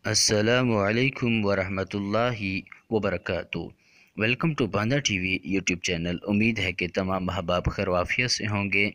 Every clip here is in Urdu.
السلام علیکم ورحمۃ اللہ وبرکاتہ۔ ویلکم ٹو باندھا ٹی وی یوٹیوب چینل۔ امید ہے کہ تمام احباب خیر و عافیت سے ہوں گے۔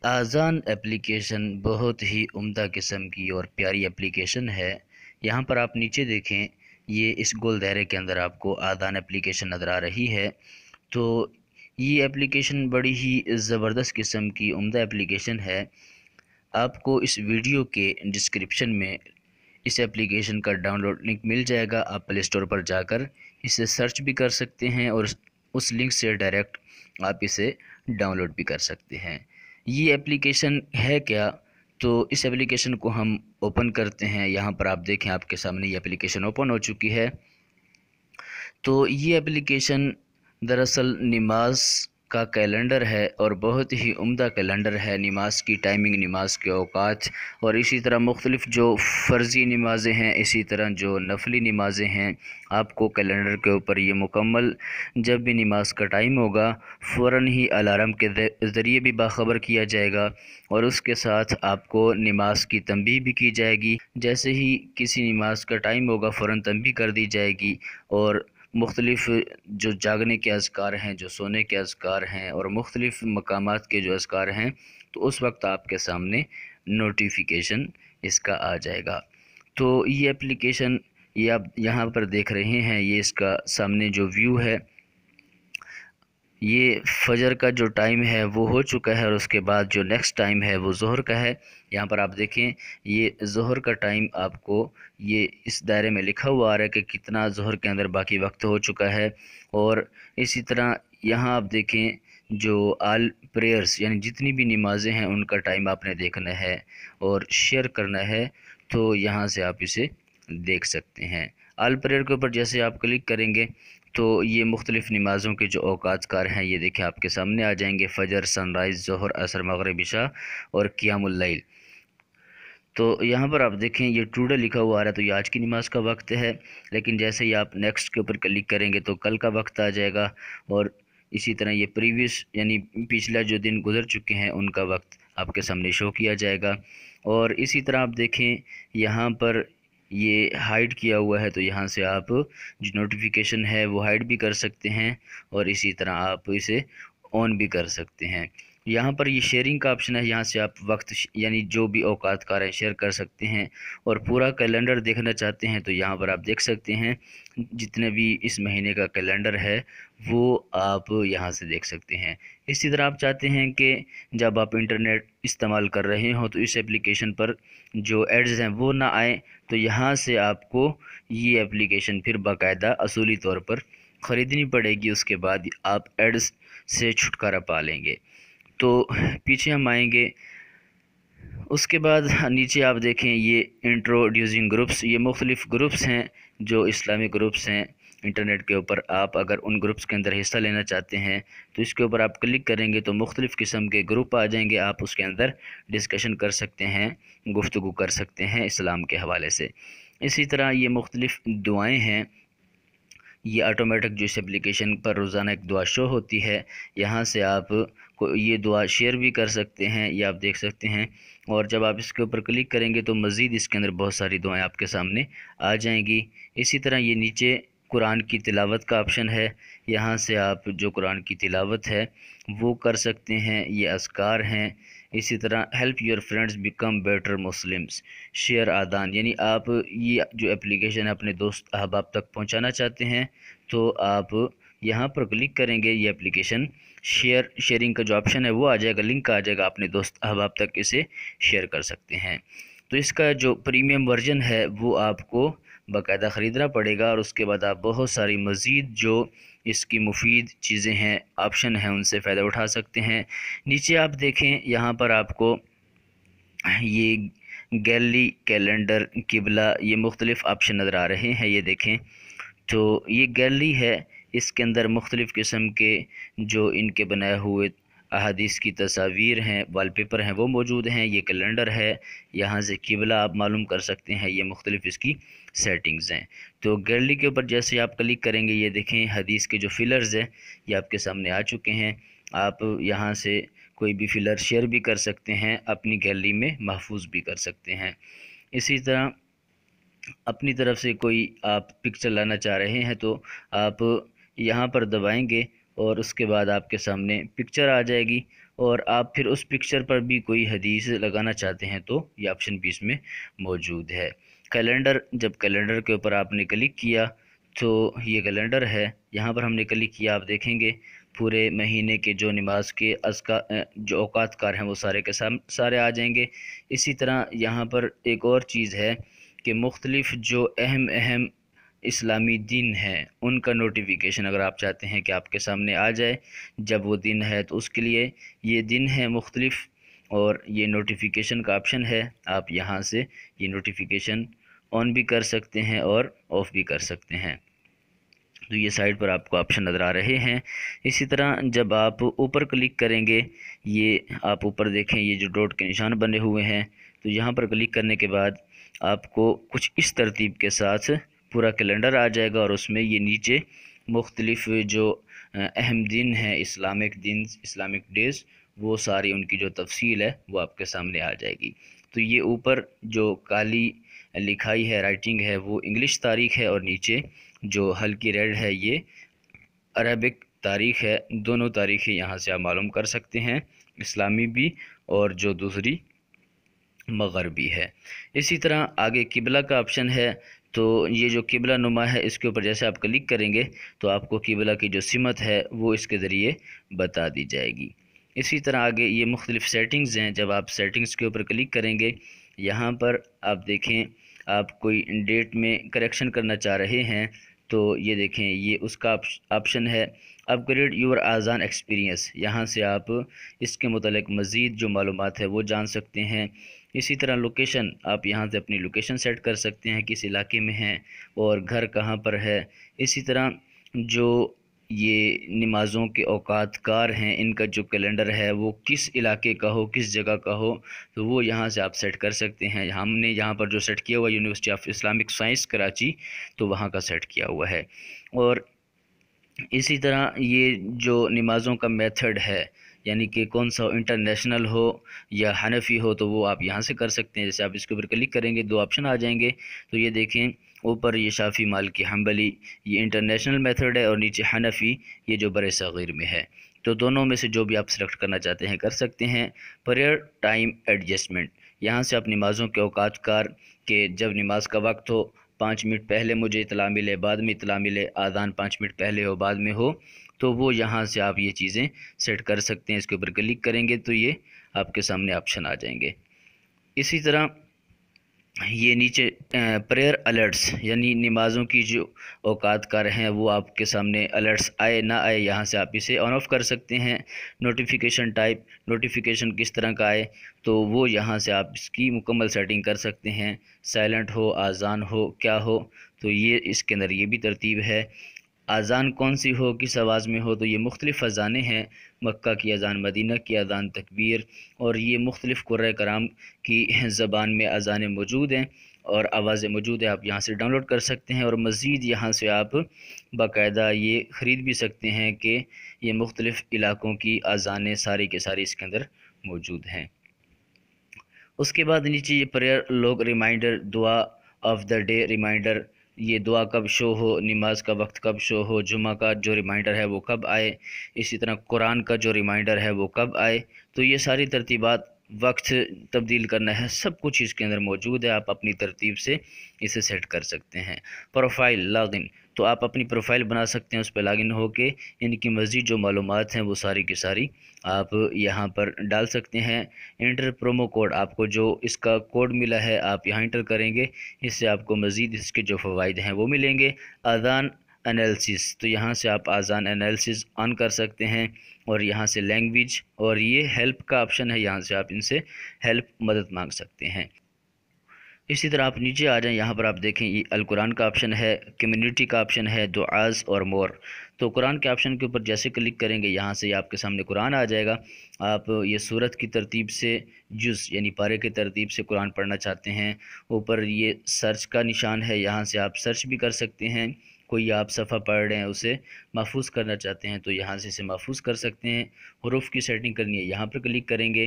آذان اپلیکیشن بہت ہی عمدہ قسم کی اور پیاری اپلیکیشن ہے۔ یہاں پر آپ نیچے دیکھیں، یہ اس گول دائرے کے اندر آپ کو آذان اپلیکیشن نظر آ رہی ہے۔ تو یہ اپلیکیشن بڑی ہی زبردست قسم کی عمدہ اپلیکیشن ہے۔ آپ کو اس ویڈیو کے ڈسکرپشن میں اس اپلیکیشن کا ڈاؤن لوڈ لنک مل جائے گا۔ آپ پلے اسٹور پر جا کر اسے سرچ بھی کر سکتے ہیں اور اس لنک سے ڈائریکٹ آپ اسے ڈاؤن لوڈ بھی کر سکتے ہیں۔ یہ اپلیکیشن ہے کیا؟ تو اس اپلیکیشن کو ہم اوپن کرتے ہیں۔ یہاں پر آپ دیکھیں، آپ کے سامنے یہ اپلیکیشن اوپن ہو چکی ہے۔ تو یہ اپلیکیشن دراصل نماز کا کیلنڈر ہے اور بہت ہی عمدہ کیلنڈر ہے۔ نماز کی ٹائمنگ، نماز کے اوقات اور اسی طرح مختلف جو فرضی نمازیں ہیں، اسی طرح جو نفلی نمازیں ہیں، آپ کو کیلنڈر کے اوپر یہ مکمل جب بھی نماز کا ٹائم ہوگا فوراً ہی الارم کے ذریعے بھی باخبر کیا جائے گا، اور اس کے ساتھ آپ کو نماز کی تنبیہ بھی کی جائے گی۔ جیسے ہی کسی نماز کا ٹائم ہوگا فوراً تنبیہ کر دی جائے گی، اور مختلف جو جاگنے کے اذکار ہیں، جو سونے کے اذکار ہیں، اور مختلف مقامات کے جو اذکار ہیں، تو اس وقت آپ کے سامنے نوٹیفیکیشن اس کا آ جائے گا۔ تو یہ اپلیکیشن یہ آپ یہاں پر دیکھ رہے ہیں، یہ اس کا سامنے جو ویو ہے، یہ فجر کا جو ٹائم ہے وہ ہو چکا ہے، اور اس کے بعد جو نیکسٹ ٹائم ہے وہ ظہر کا ہے۔ یہاں پر آپ دیکھیں، یہ ظہر کا ٹائم آپ کو یہ اس دائرے میں لکھا ہوا آ رہا ہے کہ کتنا ظہر کے اندر باقی وقت ہو چکا ہے۔ اور اسی طرح یہاں آپ دیکھیں، جو آل پریئرز یعنی جتنی بھی نمازیں ہیں ان کا ٹائم آپ نے دیکھنا ہے اور شیئر کرنا ہے، تو یہاں سے آپ اسے دیکھ سکتے ہیں۔ آل پریئر کے اوپر جیسے آپ کلک کریں گے تو یہ مختلف نمازوں کے جو اوقات کار ہیں یہ دیکھیں آپ کے سامنے آ جائیں گے: فجر، سن رائز، ظہر، عصر، مغرب، عشاء اور قیام اللیل۔ تو یہاں پر آپ دیکھیں یہ ٹوڈے لکھا ہوا آ رہا ہے، تو یہ آج کی نماز کا وقت ہے، لیکن جیسے ہی آپ نیکسٹ کے اوپر کلک کریں گے تو کل کا وقت آ جائے گا، اور اسی طرح یہ پریویس یعنی پچھلا جو دن گزر چکے ہیں ان کا وقت آپ کے سامنے شو کیا جائے گا۔ اور اسی طرح آپ دیکھیں یہاں پر یہ ہائیڈ کیا ہوا ہے، تو یہاں سے آپ جو نوٹیفیکیشن ہے وہ ہائیڈ بھی کر سکتے ہیں، اور اسی طرح آپ اسے آن بھی کر سکتے ہیں۔ یہاں پر یہ شیئرنگ کا آپشن ہے، یہاں سے آپ وقت یعنی جو بھی اوقات کار ہیں شیئر کر سکتے ہیں، اور پورا کیلنڈر دیکھنا چاہتے ہیں تو یہاں پر آپ دیکھ سکتے ہیں جتنے بھی اس مہینے کا کیلنڈر ہے وہ آپ یہاں سے دیکھ سکتے ہیں۔ اسی طرح آپ چاہتے ہیں کہ جب آپ انٹرنیٹ استعمال کر رہے ہوں تو اس ایپلیکیشن پر جو ایڈز ہیں وہ نہ آئیں، تو یہاں سے آپ کو یہ ایپلیکیشن پھر باقاعدہ اصولی طور پر خریدنی پڑے گی، اس کے بعد آپ ایڈز سے چھٹکارا پا لیں گے۔ تو پیچھے ہم آئیں گے، اس کے بعد نیچے آپ دیکھیں یہ انٹروڈیوسنگ گروپس، یہ مختلف گروپس ہیں جو اسلامی گروپس ہیں انٹرنیٹ کے اوپر۔ آپ اگر ان گروپس کے اندر حصہ لینا چاہتے ہیں تو اس کے اوپر آپ کلک کریں گے تو مختلف قسم کے گروپ آ جائیں گے، آپ اس کے اندر ڈسکشن کر سکتے ہیں، گفتگو کر سکتے ہیں اسلام کے حوالے سے۔ اسی طرح یہ مختلف دعائیں ہیں، یہ آٹومیٹک جو اس اپلیکیشن پر روزانہ ایک دعا شو ہوتی ہے، یہاں سے آپ کو یہ دعا شیئر بھی کر سکتے ہیں، یہ آپ دیکھ سکتے ہیں۔ اور جب آپ اس کے اوپر کلک کریں گے تو مزید اس کے اندر بہت ساری دعائیں آپ کے سامنے آ جائیں گی۔ اسی طرح یہ نیچے قرآن کی تلاوت کا آپشن ہے، یہاں سے آپ جو قرآن کی تلاوت ہے وہ کر سکتے ہیں، یہ اذکار ہیں۔ اسی طرح help your friends become better Muslims, share آدان، یعنی آپ یہ جو اپلیکیشن اپنے دوست احباب تک پہنچانا چاہتے ہیں تو آپ یہاں پر کلک کریں گے، یہ اپلیکیشن شیئرنگ کا جو آپشن ہے وہ آ جائے گا، لنک آ جائے گا، اپنے دوست احباب تک اسے شیئر کر سکتے ہیں۔ تو اس کا جو پریمیم ورژن ہے وہ آپ کو باقاعدہ خریدنا پڑے گا، اور اس کے بعد آپ بہت ساری مزید جو اس کی مفید چیزیں ہیں، آپشن ہیں، ان سے فائدہ اٹھا سکتے ہیں۔ نیچے آپ دیکھیں یہاں پر آپ کو یہ گیلری، کیلنڈر، قبلہ، یہ مختلف آپشن نظر آ رہے ہیں، یہ دیکھیں۔ تو یہ گیلری ہے، اس کے اندر مختلف قسم کے جو ان کے بنائے ہوئے احادیث کی تصاویر ہیں، وال پیپر ہیں وہ موجود ہیں۔ یہ کیلنڈر ہے، یہاں سے قبلہ آپ معلوم کر سکتے ہیں، یہ مختلف اس کی سیٹنگز ہیں۔ تو گیلری کے اوپر جیسے آپ کلک کریں گے، یہ دیکھیں حدیث کے جو فلرز ہیں یہ آپ کے سامنے آ چکے ہیں، آپ یہاں سے کوئی بھی فلر شیئر بھی کر سکتے ہیں، اپنی گیلری میں محفوظ بھی کر سکتے ہیں۔ اسی طرح اپنی طرف سے کوئی آپ پکچر لانا چاہ رہے ہیں تو آپ یہاں پر دبائیں گے اور اس کے بعد آپ کے سامنے پکچر آ جائے گی، اور آپ پھر اس پکچر پر بھی کوئی حدیث لگانا چاہتے ہیں تو یہ آپشن بھی اس میں موجود ہے۔ کیلنڈر، جب کیلنڈر کے اوپر آپ نے کلک کیا تو یہ کیلنڈر ہے، یہاں پر ہم نے کلک کیا، آپ دیکھیں گے پورے مہینے کے جو نماز کے جو اوقات کار ہیں وہ سارے کے سارے آ جائیں گے۔ اسی طرح یہاں پر ایک اور چیز ہے کہ مختلف جو اہم اسلامی دن ہیں ان کا نوٹیفیکیشن اگر آپ چاہتے ہیں کہ آپ کے سامنے آ جائے جب وہ دن ہے، تو اس کے لیے یہ دن ہے مختلف اور یہ نوٹیفیکیشن کا آپشن ہے، آپ یہاں سے یہ نوٹیفیکیشن آن بھی کر سکتے ہیں اور آف بھی کر سکتے ہیں۔ تو یہ سائڈ پر آپ کو آپشن نظر آ رہے ہیں۔ اسی طرح جب آپ اوپر کلک کریں گے، یہ آپ اوپر دیکھیں یہ جو ڈاٹ کے نشان بنے ہوئے ہیں، تو یہاں پر کلک کرنے کے بعد آپ کو کچھ اس ترتیب کے ساتھ پورا کیلنڈر آ جائے گا، اور اس میں یہ نیچے مختلف جو اہم دن ہیں، اسلامک ڈیز، وہ ساری ان کی جو تفصیل ہے وہ آپ کے سامنے آ جائے گی۔ تو یہ اوپر جو کالی لکھائی ہے، رائٹنگ ہے، وہ انگلش تاریخ ہے، اور نیچے جو ہلکی ریڈ ہے یہ عربک تاریخ ہے۔ دونوں تاریخیں یہاں سے آپ معلوم کر سکتے ہیں، اسلامی بھی اور جو دوسری مغربی ہے۔ اسی طرح آگے قبلہ کا آپشن ہے، تو یہ جو قبلہ نما ہے اس کے اوپر جیسے آپ کلک کریں گے تو آپ کو قبلہ کی جو سمت ہے وہ اس کے ذریعے بتا دی جائے گی۔ اسی طرح آگے یہ مختلف سیٹنگز ہیں، جب آپ سیٹنگز کے اوپر کلک کریں گے، یہاں پر آپ دیکھیں آپ کوئی ڈیٹ میں کریکشن کرنا چاہ رہے ہیں تو یہ دیکھیں یہ اس کا آپشن ہے اپ گریڈ یور آزان ایکسپیرینس، یہاں سے آپ اس کے متعلق مزید جو معلومات ہے وہ جان سکتے ہیں۔ اسی طرح لوکیشن، آپ یہاں سے اپنی لوکیشن سیٹ کر سکتے ہیں کس علاقے میں ہیں اور گھر کہاں پر ہے۔ اسی طرح جو یہ نمازوں کے اوقات کار ہیں ان کا جو کیلنڈر ہے وہ کس علاقے کا ہو، کس جگہ کا ہو، تو وہ یہاں سے آپ سیٹ کر سکتے ہیں۔ ہم نے یہاں پر جو سیٹ کیا ہوا ہے university of Islamic science Karachi, تو وہاں کا سیٹ کیا ہوا ہے۔ اور اسی طرح یہ جو نمازوں کا میتھڈ ہے، یعنی کہ کون سا انٹرنیشنل ہو یا حنفی ہو، تو وہ آپ یہاں سے کر سکتے ہیں۔ جیسے آپ اس کے اوپر کلک کریں گے دو آپشن آ جائیں گے، تو یہ دیکھیں اوپر یہ شافی مالکی حنبلی یہ انٹرنیشنل میتھڈ ہے، اور نیچے حنفی یہ جو بر صغیر میں ہے۔ تو دونوں میں سے جو بھی آپ سلیکٹ کرنا چاہتے ہیں کر سکتے ہیں۔ پریئر ٹائم ایڈجسٹمنٹ، یہاں سے آپ نمازوں کے اوقات کار کہ جب نماز کا وقت ہو 5 منٹ پہلے مجھے اطلاع ملے، بعد میں اطلاع ملے، آذان 5 منٹ پہلے ہو بعد میں ہو، تو وہ یہاں سے آپ یہ چیزیں سیٹ کر سکتے ہیں۔ اس کے اوپر کلک کریں گے تو یہ آپ کے سامنے آپشن آ جائیں گے۔ اسی طرح یہ نیچے پریئر الرٹس، یعنی نمازوں کی جو اوقات کار ہیں وہ آپ کے سامنے الرٹس آئے نہ آئے، یہاں سے آپ اسے آن آف کر سکتے ہیں۔ نوٹیفیکیشن ٹائپ، نوٹیفیکیشن کس طرح کا آئے تو وہ یہاں سے آپ اس کی مکمل سیٹنگ کر سکتے ہیں، سائلنٹ ہو، آذان ہو، کیا ہو، تو یہ اس کے اندر یہ بھی ترتیب ہے۔ اذان کون سی ہو، کس آواز میں ہو، تو یہ مختلف اذانیں ہیں، مکہ کی اذان، مدینہ کی اذان، تکبیر، اور یہ مختلف قرۂ کرام کی زبان میں اذانیں موجود ہیں اور آوازیں موجود ہیں، آپ یہاں سے ڈاؤن لوڈ کر سکتے ہیں۔ اور مزید یہاں سے آپ باقاعدہ یہ خرید بھی سکتے ہیں کہ یہ مختلف علاقوں کی اذانیں ساری کے ساری اس کے اندر موجود ہیں۔ اس کے بعد نیچے یہ پریئر لوگ ریمائنڈر، دعا آف دا ڈے ریمائنڈر، یہ دعا کب شو ہو، نماز کا وقت کب شو ہو، جمعہ کا جو ریمائنڈر ہے وہ کب آئے، اسی طرح قرآن کا جو ریمائنڈر ہے وہ کب آئے، تو یہ ساری ترتیبات، وقت تبدیل کرنا ہے، سب کچھ اس کے اندر موجود ہے، آپ اپنی ترتیب سے اسے سیٹ کر سکتے ہیں۔ پروفائل لاگ ان، تو آپ اپنی پروفائل بنا سکتے ہیں، اس پہ لاگ ان ہو کے ان کی مزید جو معلومات ہیں وہ ساری کی ساری آپ یہاں پر ڈال سکتے ہیں۔ انٹر پرومو کوڈ، آپ کو جو اس کا کوڈ ملا ہے آپ یہاں انٹر کریں گے، اس سے آپ کو مزید اس کے جو فوائد ہیں وہ ملیں گے۔ اذان انیلسس، تو یہاں سے آپ اذان انیلسس آن کر سکتے ہیں، اور یہاں سے لینگویج، اور یہ ہیلپ کا آپشن ہے، یہاں سے آپ ان سے ہیلپ مدد مانگ سکتے ہیں۔ اسی طرح آپ نیچے آ جائیں، یہاں پر آپ دیکھیں یہ القرآن کا آپشن ہے، کمیونٹی کا آپشن ہے، دعاز اور مور۔ تو قرآن کے آپشن کے اوپر جیسے کلک کریں گے یہاں سے آپ کے سامنے قرآن آ جائے گا۔ آپ یہ سورت کی ترتیب سے جز یعنی پارے کی ترتیب سے قرآن پڑھنا چاہتے ہیں، اوپر یہ سرچ کا نشان ہے، یہاں سے آپ سرچ بھی کر سکتے ہیں۔ کوئی آپ صفحہ پڑھ رہے ہیں اسے محفوظ کرنا چاہتے ہیں تو یہاں سے اسے محفوظ کر سکتے ہیں۔ حروف کی سیٹنگ کرنی ہے، یہاں پر کلک کریں گے